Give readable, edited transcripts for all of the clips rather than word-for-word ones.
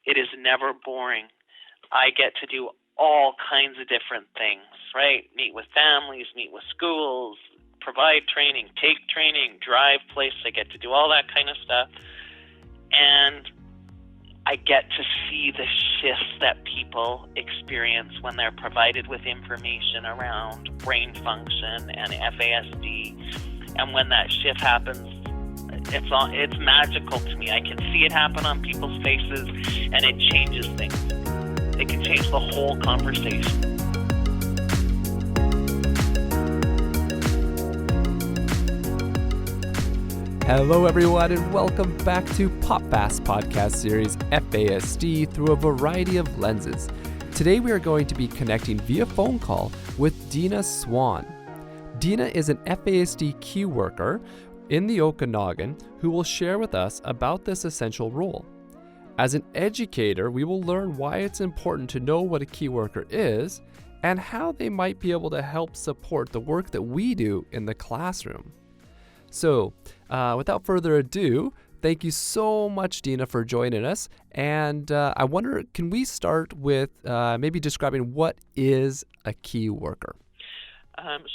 It is never boring. I get to do all kinds of different things, right? Meet with families, meet with schools, provide training, take training, drive places. I get to do all that kind of stuff. And I get to see the shifts that people experience when they're provided with information around brain function and FASD. And when that shift happens, it's magical to me. I can see it happen on people's faces, and it changes things. It can change the whole conversation. Hello everyone, and welcome back to PopFast podcast series FASD through a variety of lenses. Today we are going to be connecting via phone call with Dena Swan. Dena is an FASD key worker in the Okanagan who will share with us about this essential role. As an educator, we will learn why it's important to know what a key worker is and how they might be able to help support the work that we do in the classroom. So, without further ado, thank you so much, Dena, for joining us. And I wonder, can we start with maybe describing what is a key worker?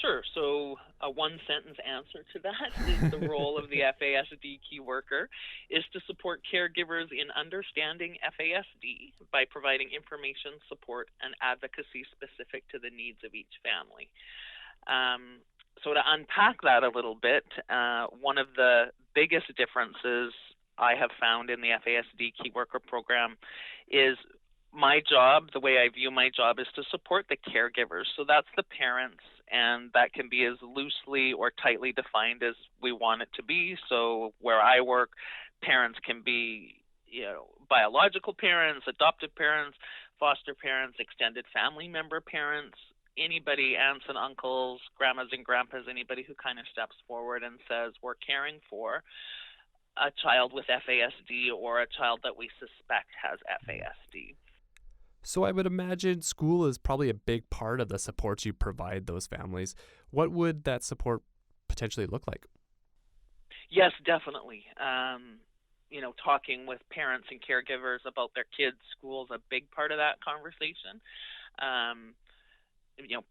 Sure. So a one-sentence answer to that is the role of the FASD key worker is to support caregivers in understanding FASD by providing information, support, and advocacy specific to the needs of each family. So to unpack that a little bit, one of the biggest differences I have found in the FASD key worker program is my job, the way I view my job, is to support the caregivers. So that's the parents, and that can be as loosely or tightly defined as we want it to be. So where I work, parents can be, biological parents, adoptive parents, foster parents, extended family member parents, anybody, aunts and uncles, grandmas and grandpas, anybody who kind of steps forward and says we're caring for a child with FASD or a child that we suspect has FASD. So I would imagine school is probably a big part of the support you provide those families. What would that support potentially look like? Yes, definitely. Talking with parents and caregivers about their kids' school is a big part of that conversation.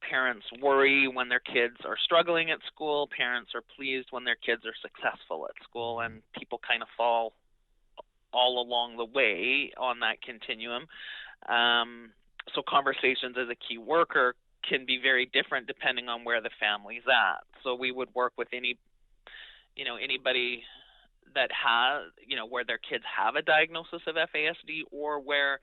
Parents worry when their kids are struggling at school. Parents are pleased when their kids are successful at school, and people kind of fall all along the way on that continuum. So conversations as a key worker can be very different depending on where the family's at. So we would work with anybody that has, where their kids have a diagnosis of FASD, or where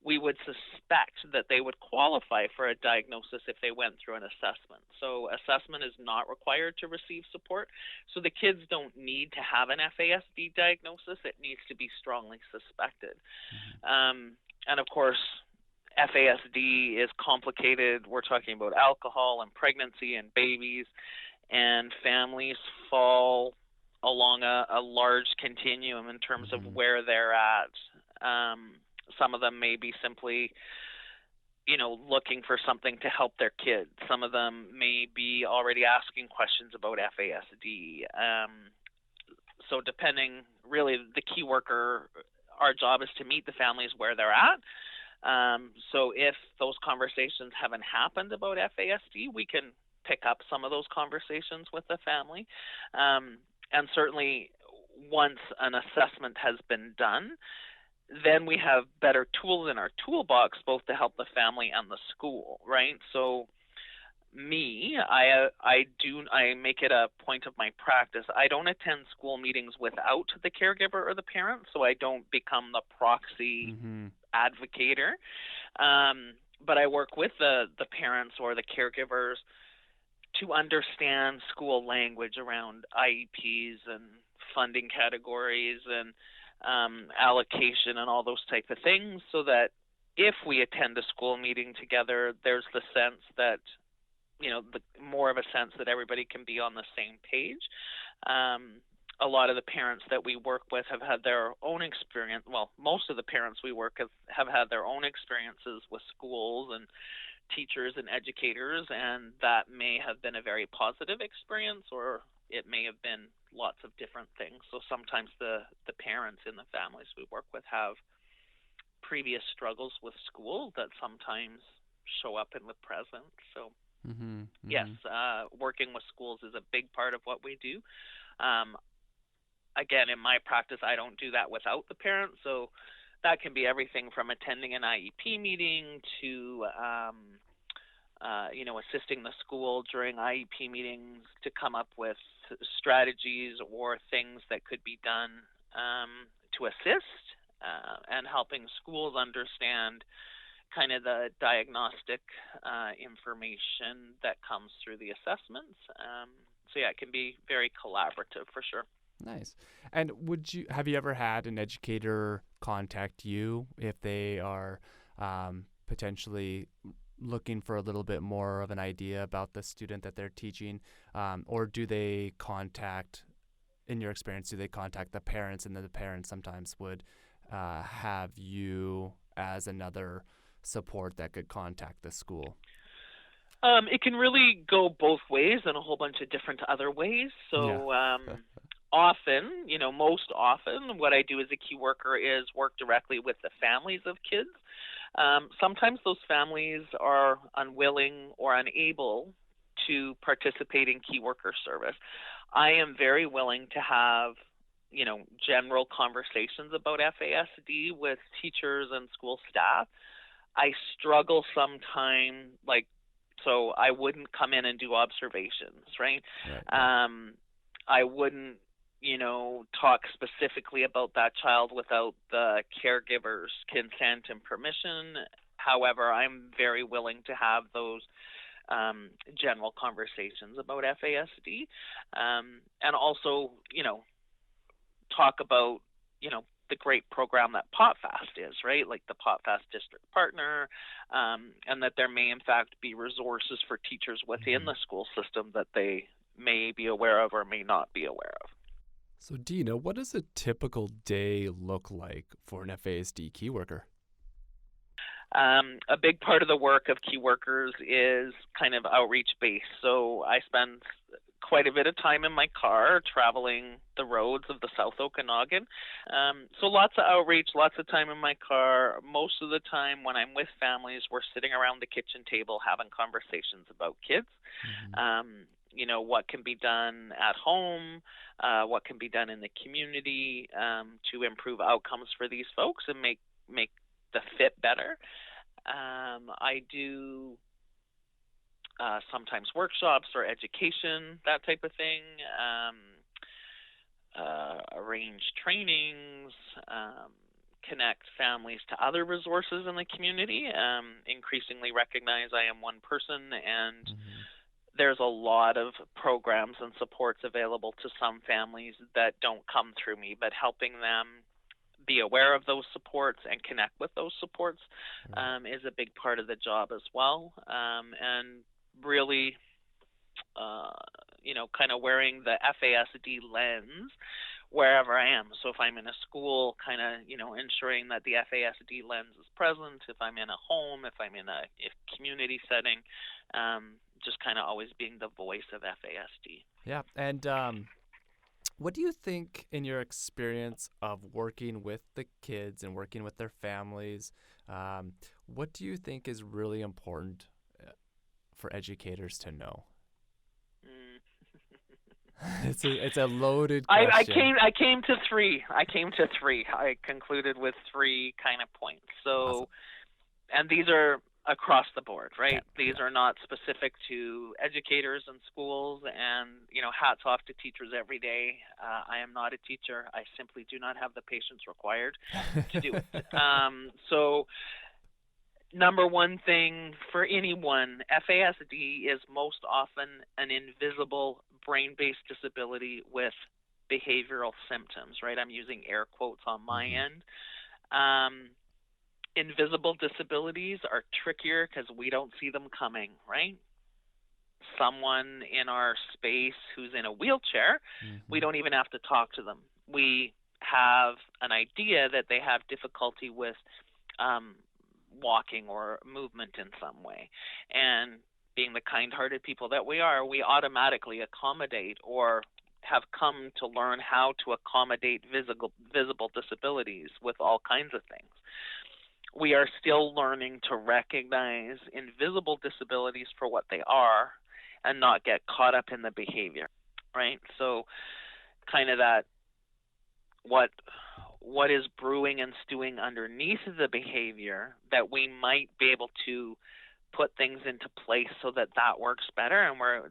we would suspect that they would qualify for a diagnosis if they went through an assessment. So assessment is not required to receive support. So the kids don't need to have an FASD diagnosis. It needs to be strongly suspected. And of course, FASD is complicated. We're talking about alcohol and pregnancy and babies, and families fall along a large continuum in terms of where they're at. Some of them may be simply, looking for something to help their kids. Some of them may be already asking questions about FASD. So depending, really, the key worker, our job is to meet the families where they're at. So if those conversations haven't happened about FASD, we can pick up some of those conversations with the family. And certainly once an assessment has been done, then we have better tools in our toolbox, both to help the family and the school, right? So I make it a point of my practice. I don't attend school meetings without the caregiver or the parent, so I don't become the proxy advocator. But I work with the parents or the caregivers to understand school language around IEPs and funding categories and allocation and all those type of things, so that if we attend a school meeting together, there's the sense that, more of a sense that everybody can be on the same page. A lot of the parents that we work with have had their own experience. Well, most of the parents we work with have had their own experiences with schools and teachers and educators, and that may have been a very positive experience, or it may have been lots of different things. So sometimes the parents in the families we work with have previous struggles with school that sometimes show up in the present. So yes, working with schools is a big part of what we do. Again, in my practice, I don't do that without the parents. So that can be everything from attending an IEP meeting to, assisting the school during IEP meetings to come up with strategies or things that could be done to assist and helping schools understand kind of the diagnostic information that comes through the assessments. So yeah, it can be very collaborative for sure. Nice. And have you ever had an educator contact you if they are potentially looking for a little bit more of an idea about the student that they're teaching, or do they contact, in your experience, do they contact the parents, and then the parents sometimes would have you as another support that could contact the school? It can really go both ways and a whole bunch of different other ways. So often, most often, what I do as a key worker is work directly with the families of kids. Sometimes those families are unwilling or unable to participate in key worker service. I am very willing to have, general conversations about FASD with teachers and school staff. I struggle sometimes, so I wouldn't come in and do observations, right? I wouldn't, talk specifically about that child without the caregiver's consent and permission. However, I'm very willing to have those general conversations about FASD, and also, talk about, the great program that FASD is, right? Like the FASD district partner, and that there may in fact be resources for teachers within the school system that they may be aware of or may not be aware of. So Dena, what does a typical day look like for an FASD key worker? A big part of the work of key workers is kind of outreach based. So I spend quite a bit of time in my car traveling the roads of the South Okanagan. So lots of outreach, lots of time in my car. Most of the time when I'm with families, we're sitting around the kitchen table having conversations about kids. What can be done at home, what can be done in the community to improve outcomes for these folks and make the fit better. I do sometimes workshops or education, that type of thing, arrange trainings, connect families to other resources in the community, increasingly recognize I am one person, and there's a lot of programs and supports available to some families that don't come through me, but helping them be aware of those supports and connect with those supports is a big part of the job as well. And really, kind of wearing the FASD lens wherever I am. So if I'm in a school, kind of, ensuring that the FASD lens is present. If I'm in a home, if I'm in a community setting, just kind of always being the voice of FASD. Yeah. And what do you think, in your experience of working with the kids and working with their families, what do you think is really important for educators to know? It's a loaded question. I came to three. I concluded with 3 kind of points. So, awesome. And these are across the board, right? These are not specific to educators and schools, and, hats off to teachers every day. I am not a teacher. I simply do not have the patience required to do it. So number one thing for anyone, FASD is most often an invisible brain-based disability with behavioral symptoms, right? I'm using air quotes on my end. Invisible disabilities are trickier because we don't see them coming, right? Someone in our space who's in a wheelchair, we don't even have to talk to them. We have an idea that they have difficulty with walking or movement in some way. And being the kind-hearted people that we are, we automatically accommodate or have come to learn how to accommodate visible disabilities with all kinds of things. we are still learning to recognize invisible disabilities for what they are and not get caught up in the behavior, right? So kind of that what is brewing and stewing underneath the behavior, that we might be able to put things into place so that that works better, and we're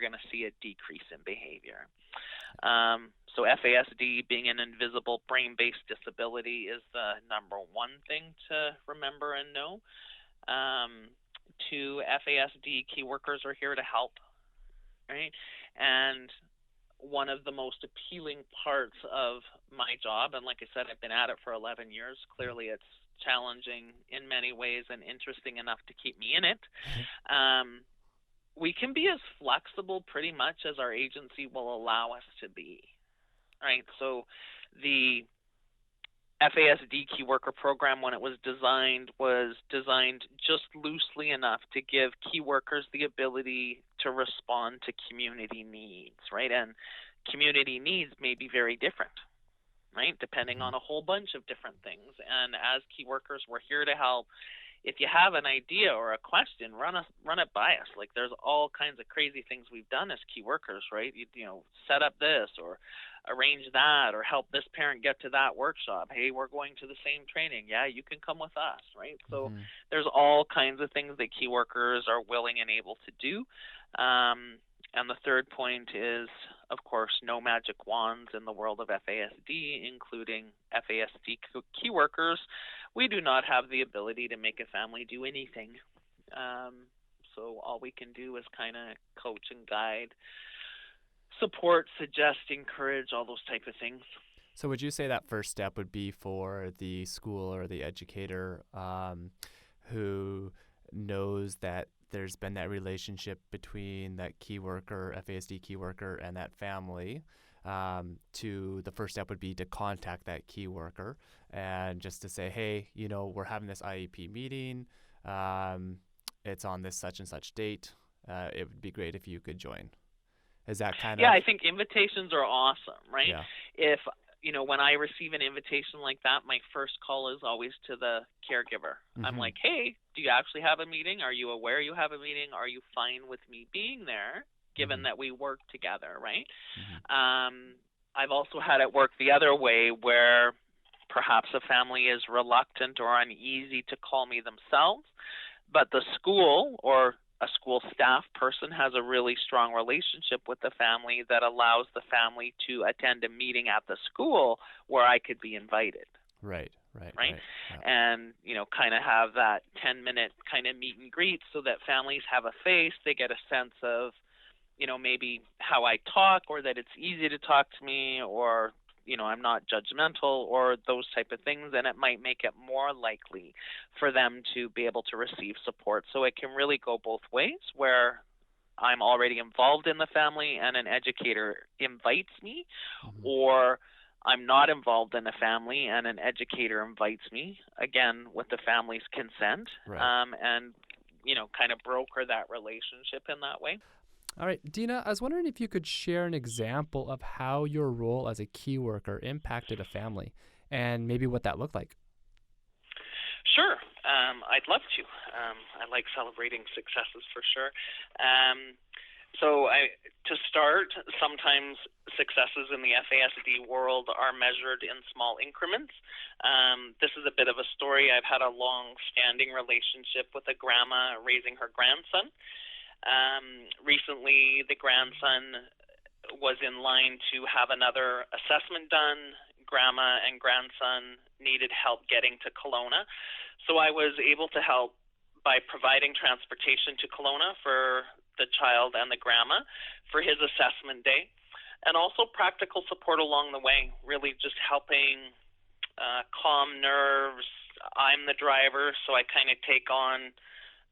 going to see a decrease in behavior. So FASD, being an invisible brain-based disability, is the number one thing to remember and know. To FASD, key workers are here to help, right? And one of the most appealing parts of my job, and like I said, I've been at it for 11 years. Clearly, it's challenging in many ways and interesting enough to keep me in it. We can be as flexible pretty much as our agency will allow us to be, right? So the FASD Key Worker Program, when it was designed just loosely enough to give key workers the ability to respond to community needs, right? And community needs may be very different, right, depending on a whole bunch of different things. And as key workers, we're here to help. If you have an idea or a question, run it by us. Like, there's all kinds of crazy things we've done as key workers, right? You know, set up this or arrange that or help this parent get to that workshop. Hey, we're going to the same training. Yeah, you can come with us, right? So there's all kinds of things that key workers are willing and able to do. And the third point is, of course, no magic wands in the world of FASD, including FASD key workers. We do not have the ability to make a family do anything. So all we can do is kind of coach and guide, support, suggest, encourage, all those type of things. So would you say that first step would be for the school or the educator who knows that there's been that relationship between that key worker, FASD key worker, and that family? To the first step would be to contact that key worker and just to say, hey, you know, we're having this IEP meeting. It's on this such and such date. It would be great if you could join. Is that kind of? Yeah, I think invitations are awesome, right? Yeah. If, you know, when I receive an invitation like that, my first call is always to the caregiver. I'm like, hey, do you actually have a meeting? Are you aware you have a meeting? Are you fine with me being there, given that we work together, right? I've also had it work the other way, where perhaps a family is reluctant or uneasy to call me themselves, but the school or a school staff person has a really strong relationship with the family that allows the family to attend a meeting at the school where I could be invited. Right. Yeah. And, you know, kind of have that 10-minute kind of meet and greet so that families have a face. They get a sense of, you know, maybe how I talk, or that it's easy to talk to me, or, you know, I'm not judgmental, or those type of things, and it might make it more likely for them to be able to receive support. So it can really go both ways, where I'm already involved in the family and an educator invites me, or I'm not involved in a family and an educator invites me, again, with the family's consent, and, you know, kind of broker that relationship in that way. All right, Dena, I was wondering if you could share an example of how your role as a key worker impacted a family and maybe what that looked like. Sure. I'd love to. I like celebrating successes for sure. To start, sometimes successes in the FASD world are measured in small increments. This is a bit of a story. I've had a long-standing relationship with a grandma raising her grandson. Recently, the grandson was in line to have another assessment done. Grandma and grandson needed help getting to Kelowna. So I was able to help by providing transportation to Kelowna for the child and the grandma for his assessment day, and also practical support along the way, really just helping calm nerves. I'm the driver, so I kind of take on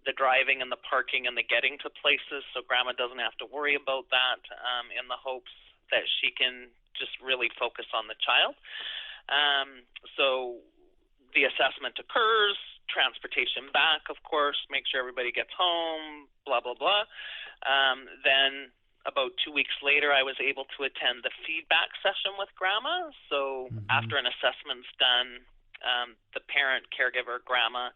the driving and the parking and the getting to places, so grandma doesn't have to worry about that, in the hopes that she can just really focus on the child. So the assessment occurs, transportation back, of course, make sure everybody gets home, blah, blah, blah. Then about 2 weeks later, I was able to attend the feedback session with grandma. So after an assessment's done, the parent, caregiver, grandma,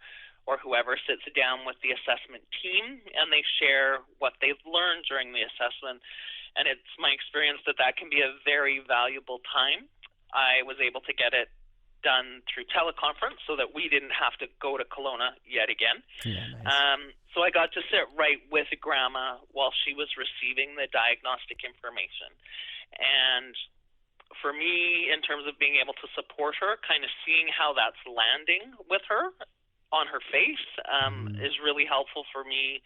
or whoever sits down with the assessment team, and they share what they've learned during the assessment. And it's my experience that that can be a very valuable time. I was able to get it done through teleconference so that we didn't have to go to Kelowna yet again. Yeah, nice. So I got to sit right with grandma while she was receiving the diagnostic information. And for me, in terms of being able to support her, kind of seeing how that's landing with her on her face is really helpful for me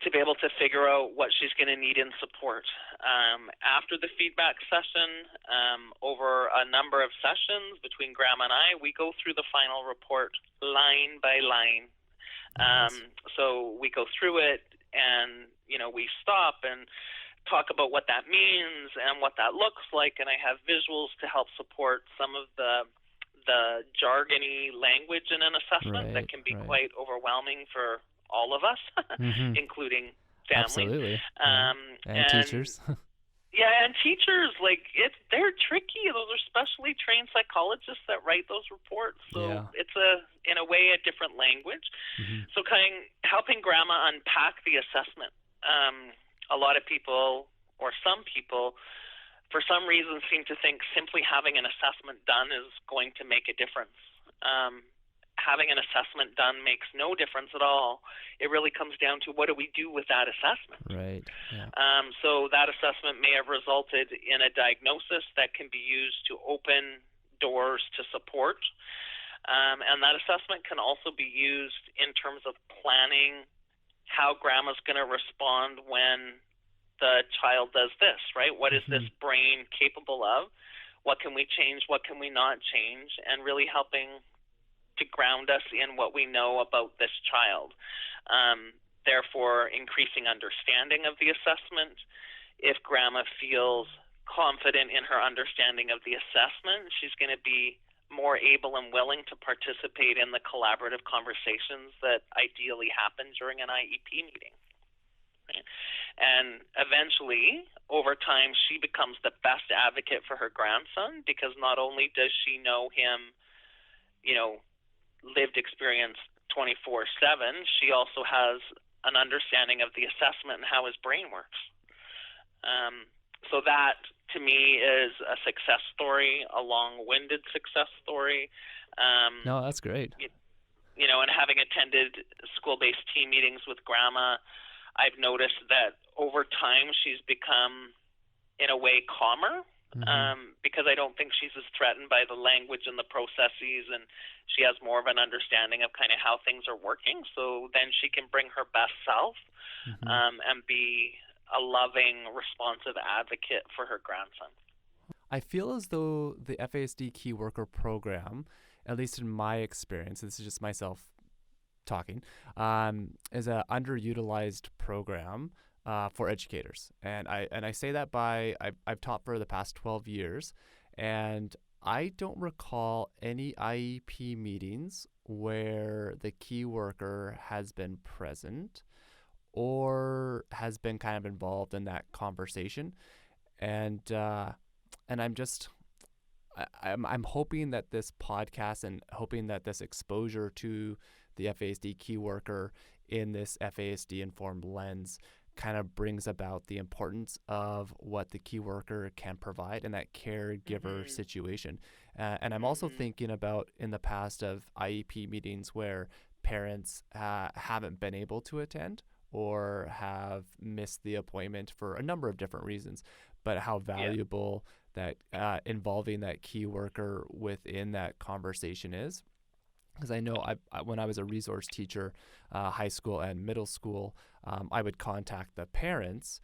to be able to figure out what she's going to need in support. After the feedback session, over a number of sessions between grandma and I, we go through the final report line by line. So we go through it, and we stop and talk about what that means and what that looks like, and I have visuals to help support some of the jargony language in an assessment that can be quite overwhelming for all of us, including families. Absolutely. And teachers. Yeah, and teachers, they're tricky. Those are specially trained psychologists that write those reports. So it's in a way, a different language. So helping grandma unpack the assessment. A lot of people, or some people, for some reason seem to think simply having an assessment done is going to make a difference. Having an assessment done makes no difference at all. It really comes down to what do we do with that assessment. Right. Yeah. So that assessment may have resulted in a diagnosis that can be used to open doors to support. And that assessment can also be used in terms of planning how grandma's going to respond when the child does this, right? What is this brain capable of? What can we change? What can we not change? And really helping to ground us in what we know about this child. Therefore, increasing understanding of the assessment. If grandma feels confident in her understanding of the assessment, she's going to be more able and willing to participate in the collaborative conversations that ideally happen during an IEP meeting. Right? And eventually, over time, she becomes the best advocate for her grandson, because not only does she know him, lived experience 24/7, she also has an understanding of the assessment and how his brain works. So that, to me, is a success story, a long-winded success story. No, that's great. And having attended school-based team meetings with grandma, I've noticed that over time she's become, in a way, calmer. Because I don't think she's as threatened by the language and the processes, and she has more of an understanding of kind of how things are working. So then she can bring her best self and be a loving, responsive advocate for her grandson. I feel as though the FASD Key Worker Program, at least in my experience, this is just myself talking, is an underutilized program for educators. And I say that by I've taught for the past 12 years, and I don't recall any IEP meetings where the key worker has been present or has been kind of involved in that conversation. And I'm hoping that this podcast and hoping that this exposure to the FASD key worker in this FASD informed lens kind of brings about the importance of what the key worker can provide in that caregiver situation. And I'm also thinking about in the past of IEP meetings where parents haven't been able to attend or have missed the appointment for a number of different reasons, but how valuable that involving that key worker within that conversation is. Because I know when I was a resource teacher, high school and middle school, I would contact the parents,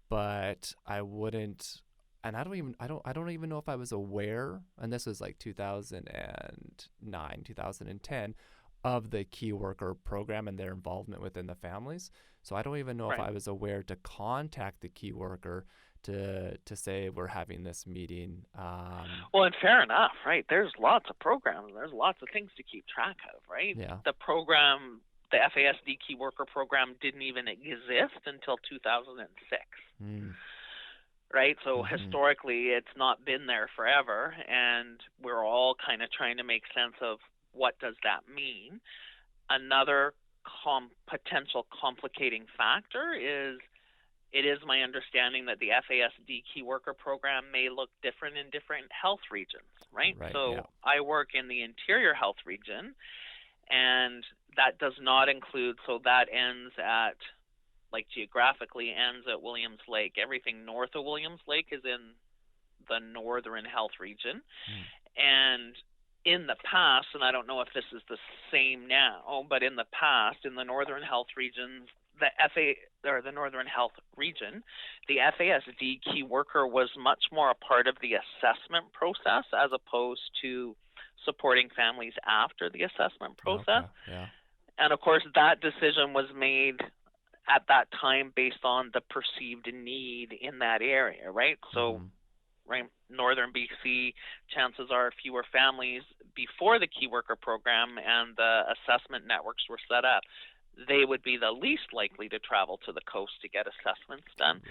but I wouldn't, and I don't even know if I was aware, and this was like 2009, 2010, of the key worker program and their involvement within the families. So I don't even know if I was aware to contact the key worker to say we're having this meeting. Well, and fair enough, right? There's lots of programs. There's lots of things to keep track of, right? Yeah. The program, the FASD Key Worker program, didn't even exist until 2006. right? So historically, it's not been there forever, and we're all kind of trying to make sense of what does that mean. Another potential complicating factor is it is my understanding that the FASD key worker program may look different in different health regions, right? So I work in the interior health region, and that does not include, so that ends at, like geographically ends at Williams Lake. Everything north of Williams Lake is in the northern health region. And in the past, and I don't know if this is the same now, but in the past, in the northern health regions, the northern health region, the FASD key worker was much more a part of the assessment process as opposed to supporting families after the assessment process. And of course, that decision was made at that time based on the perceived need in that area, right? So, right, northern BC, chances are fewer families before the key worker program and the assessment networks were set up, they would be the least likely to travel to the coast to get assessments done.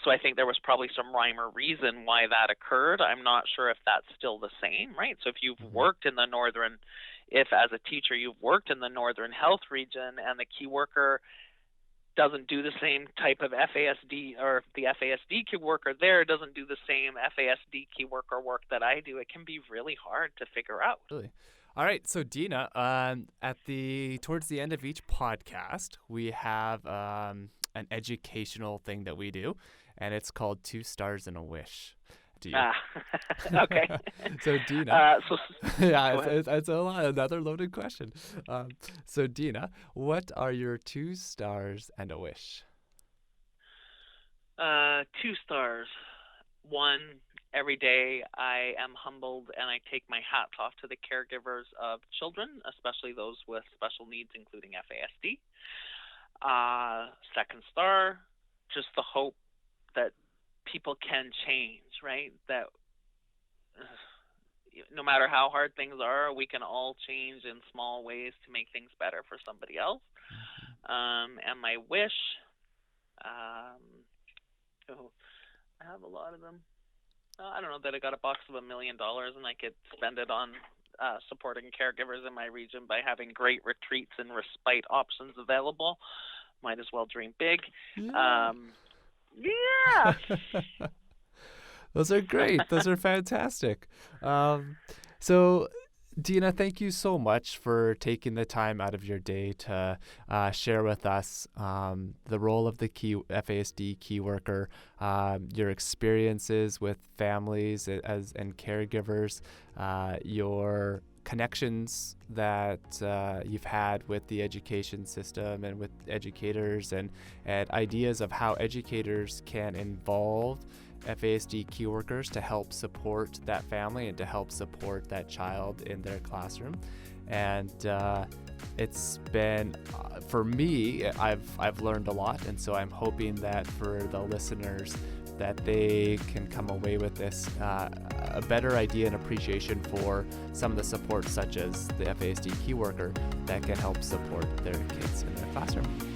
So I think there was probably some rhyme or reason why that occurred. I'm not sure if that's still the same, right? So if you've worked in the northern, if as a teacher you've worked in the northern health region and the key worker doesn't do the same type of FASD, or if the FASD key worker there doesn't do the same FASD key worker work that I do, it can be really hard to figure out. Really? All right, so Dena, towards the end of each podcast, we have an educational thing that we do, and it's called 2 Stars and a Wish. Okay. So Dena, it's another loaded question. So Dena, what are your 2 stars and a wish? 2 stars. 1, every day I am humbled and I take my hats off to the caregivers of children, especially those with special needs, including FASD. 2nd star, just the hope that people can change, right? That no matter how hard things are, we can all change in small ways to make things better for somebody else. And my wish, I have a lot of them. I don't know, that I got a box of $1 million and I could spend it on supporting caregivers in my region by having great retreats and respite options available. Might as well dream big. Those are great. Those are fantastic. So, Dena, thank you so much for taking the time out of your day to share with us the role of the FASD key worker, your experiences with families and caregivers, your connections that you've had with the education system and with educators, and ideas of how educators can involve FASD key workers to help support that family and to help support that child in their classroom. And it's been, for me, I've learned a lot, and so I'm hoping that for the listeners that they can come away with this a better idea and appreciation for some of the support, such as the FASD key worker, that can help support their kids in their classroom.